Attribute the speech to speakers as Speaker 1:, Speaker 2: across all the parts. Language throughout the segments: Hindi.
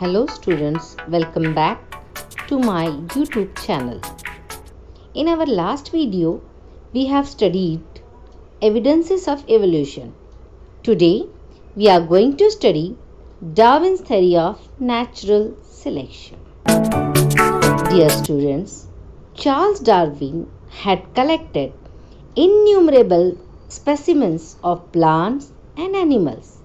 Speaker 1: Hello students, welcome back to my YouTube channel. In our last video, we have studied evidences of evolution. Today, we are going to study Darwin's theory of natural selection. Dear students, Charles Darwin had collected innumerable specimens of plants and animals,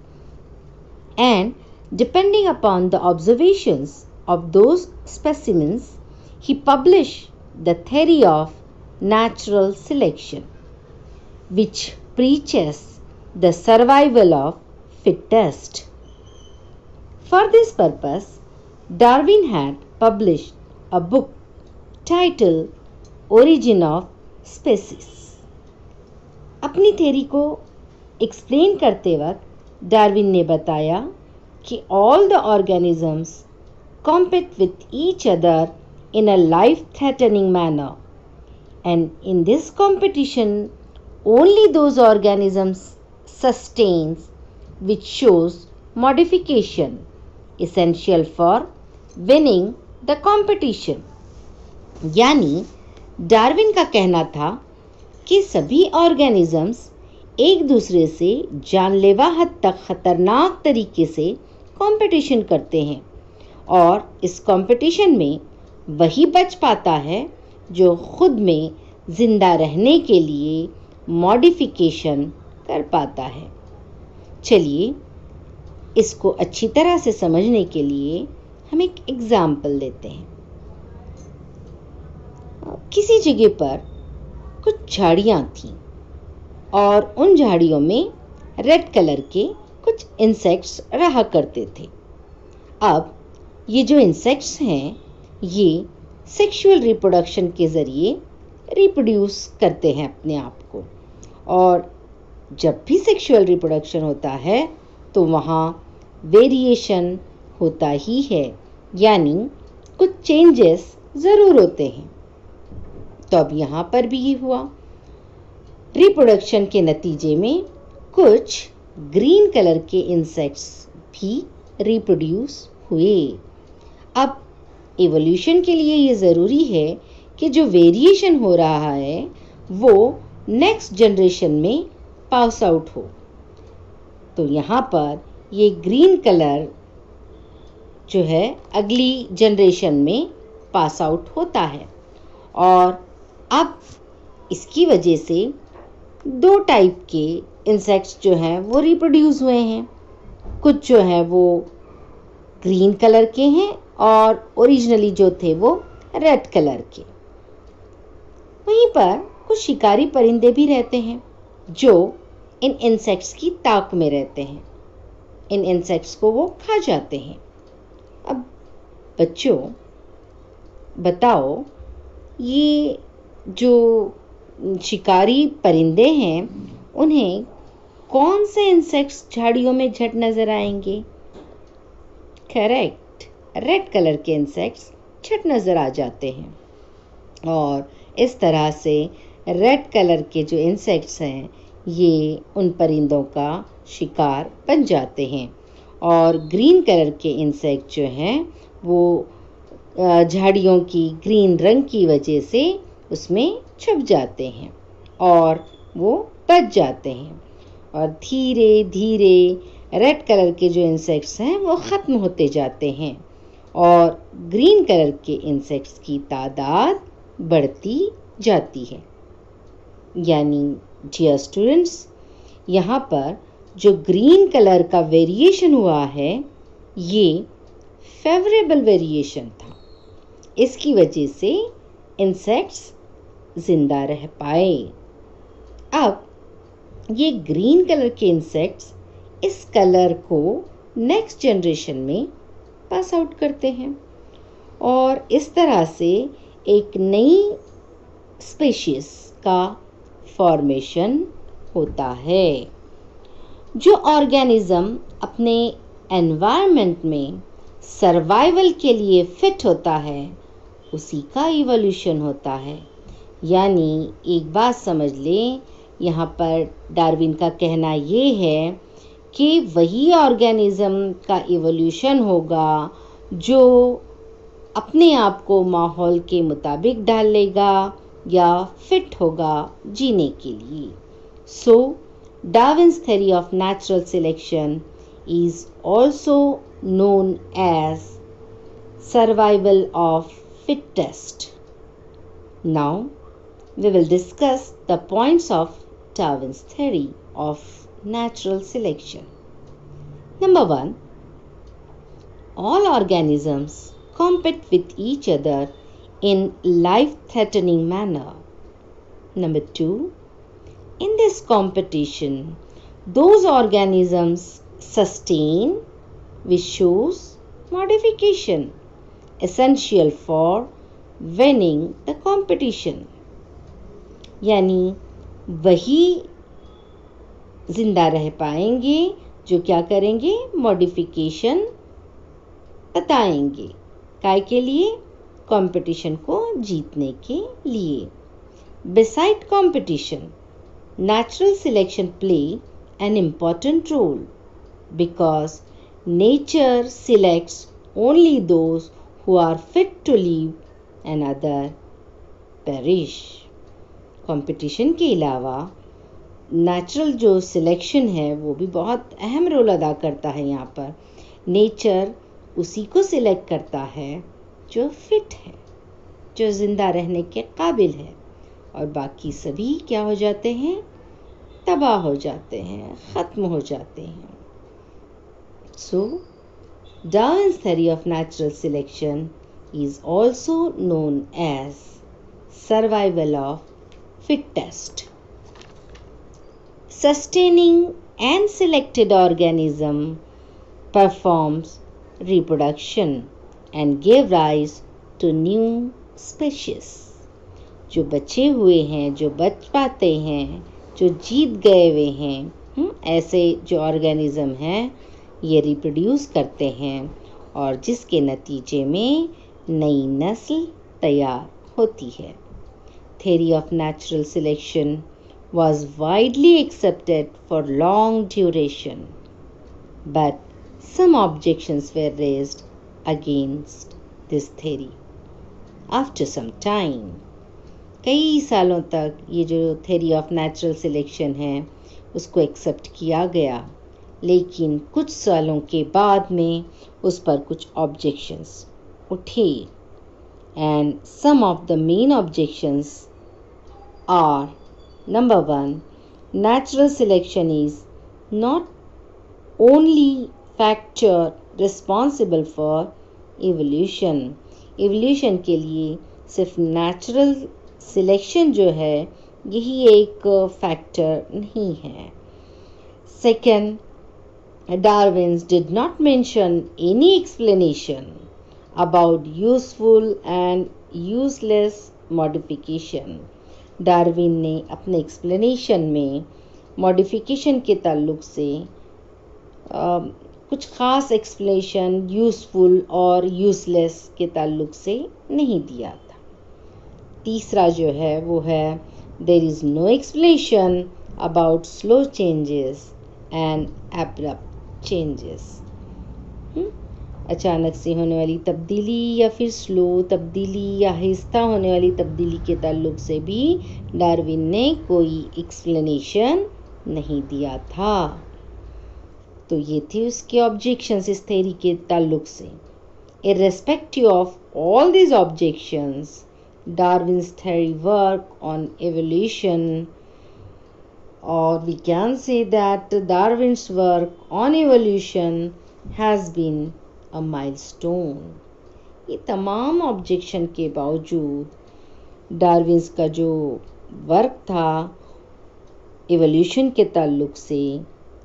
Speaker 1: and depending upon the observations of those specimens, he published the theory of natural selection, which preaches the survival of fittest. For this purpose, Darwin had published a book titled Origin of Species. अपनी थ्योरी को एक्सप्लेन करते वक्त डार्विन ने बताया कि all the organisms compete with each other in a life-threatening manner, and in this competition only those organisms sustains which shows modification essential for winning the competition. यानी डार्विन का कहना था कि सभी ऑर्गेनिजम्स एक दूसरे से जानलेवा हद तक खतरनाक तरीके से कंपटीशन करते हैं और इस कंपटीशन में वही बच पाता है जो खुद में जिंदा रहने के लिए मॉडिफिकेशन कर पाता है। चलिए इसको अच्छी तरह से समझने के लिए हम एक एग्जाम्पल लेते हैं। किसी जगह पर कुछ झाड़ियाँ थीं और उन झाड़ियों में रेड कलर के कुछ इंसेक्ट्स रहा करते थे। अब ये जो इंसेक्ट्स हैं ये सेक्सुअल रिप्रोडक्शन के ज़रिए रिप्रोड्यूस करते हैं अपने आप को, और जब भी सेक्सुअल रिप्रोडक्शन होता है तो वहाँ वेरिएशन होता ही है, यानी कुछ चेंजेस ज़रूर होते हैं। तो अब यहाँ पर भी ये हुआ। रिप्रोडक्शन के नतीजे में कुछ ग्रीन कलर के इंसेक्ट्स भी रिप्रोड्यूस हुए। अब एवोल्यूशन के लिए ये ज़रूरी है कि जो वेरिएशन हो रहा है वो नेक्स्ट जनरेशन में पास आउट हो। तो यहाँ पर ये ग्रीन कलर जो है अगली जनरेशन में पास आउट होता है, और अब इसकी वजह से दो टाइप के इंसेक्ट्स जो हैं वो रिप्रोड्यूस हुए हैं। कुछ जो है वो ग्रीन कलर के हैं और ओरिजिनली जो थे वो रेड कलर के। वहीं पर कुछ शिकारी परिंदे भी रहते हैं जो इन इंसेक्ट्स की ताक में रहते हैं। इन इंसेक्ट्स को वो खा जाते हैं। अब बच्चों बताओ, ये जो शिकारी परिंदे हैं उन्हें कौन से इंसेक्ट्स झाड़ियों में झट नजर आएंगे? करेक्ट, रेड कलर के इंसेक्ट्स झट नजर आ जाते हैं, और इस तरह से रेड कलर के जो इंसेक्ट्स हैं ये उन परिंदों का शिकार बन जाते हैं, और ग्रीन कलर के इंसेक्ट जो हैं वो झाड़ियों की ग्रीन रंग की वजह से उसमें छुप जाते हैं और वो बच जाते हैं, और धीरे धीरे रेड कलर के जो इंसेक्ट्स हैं वो ख़त्म होते जाते हैं और ग्रीन कलर के इंसेक्ट्स की तादाद बढ़ती जाती है। यानी डियर स्टूडेंट्स, यहाँ पर जो ग्रीन कलर का वेरिएशन हुआ है ये फेवरेबल वेरिएशन था। इसकी वजह से इंसेक्ट्स जिंदा रह पाए। अब ये ग्रीन कलर के इंसेक्ट्स इस कलर को नेक्स्ट जनरेशन में पास आउट करते हैं, और इस तरह से एक नई स्पीशीज का फॉर्मेशन होता है। जो ऑर्गेनिज्म अपने एनवायरनमेंट में सर्वाइवल के लिए फिट होता है उसी का इवोल्यूशन होता है। यानी एक बात समझ लें, यहाँ पर डार्विन का कहना ये है कि वही ऑर्गेनिज्म का इवोल्यूशन होगा जो अपने आप को माहौल के मुताबिक ढाल लेगा या फिट होगा जीने के लिए। So Darwin's theory of natural selection is also known as survival of fittest. Now we will discuss the points of Darwin's theory of natural selection. Number 1, all organisms compete with each other in life-threatening manner. Number 2, in this competition, those organisms sustain, which shows modification essential for winning the competition. यानी वही जिंदा रह पाएंगे जो क्या करेंगे, मॉडिफिकेशन बताएंगे, काय के लिए, कंपटीशन को जीतने के लिए. Beside competition, natural selection play an important role because nature selects only those who are fit to live and other perish. Competition के अलावा नेचुरल जो सिलेक्शन है वो भी बहुत अहम रोल अदा करता है. यहाँ पर नेचर उसी को सिलेक्ट करता है जो फिट है, जो ज़िंदा रहने के काबिल है, और बाकी सभी क्या हो जाते हैं, तबाह हो जाते हैं, ख़त्म हो जाते हैं. सो Darwin's theory of natural selection is also known as survival of fittest. Sustaining and selected organism performs reproduction and give rise to new species. जो बचे हुए हैं, जो बच पाते हैं, जो जीत गए हुए हैं, ऐसे जो ऑर्गेनिज्म हैं ये रिप्रोड्यूस करते हैं और जिसके नतीजे में नई नस्ल तैयार होती है. Theory of natural selection was widely accepted for long duration, but some objections were raised against this theory. After some time, कई सालों तक ये जो theory of natural selection है उसको एक्सेप्ट किया गया, लेकिन कुछ सालों के बाद में उस पर कुछ ऑब्जेक्शंस उठे. And some of the main objections are, number 1, natural selection is not only factor responsible for evolution. evolution के लिए सिर्फ natural selection जो है यही एक फैक्टर नहीं है. Second, Darwin did not mention any explanation about useful and useless modification. Darwin ने अपने एक्सप्लेनेशन में मॉडिफिकेशन के ताल्लुक से कुछ ख़ास एक्सप्लेनेशन यूज़फुल और यूज़लेस के ताल्लुक से नहीं दिया था. तीसरा जो है वो है there is no explanation about slow changes and abrupt changes. अचानक से होने वाली तब्दीली या फिर स्लो तब्दीली या आहिस्ता होने वाली तब्दीली के ताल्लुक से भी डार्विन ने कोई एक्सप्लेनेशन नहीं दिया था. तो ये थे उसके ऑब्जेक्शंस इस थ्योरी के ताल्लुक से. Irrespective of all these objections, Darwin's theory work on evolution, और we can say that Darwin's work on evolution has been a milestone. ये तमाम ऑब्जेक्शन के बावजूद डार्विन्स का जो वर्क था एवोल्यूशन के ताल्लुक से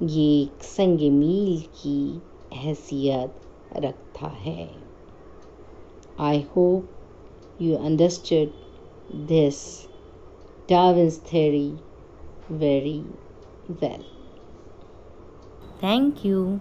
Speaker 1: ये एक संग मील की हैसियत रखता है. I hope you understood this Darwin's theory very well. Thank you.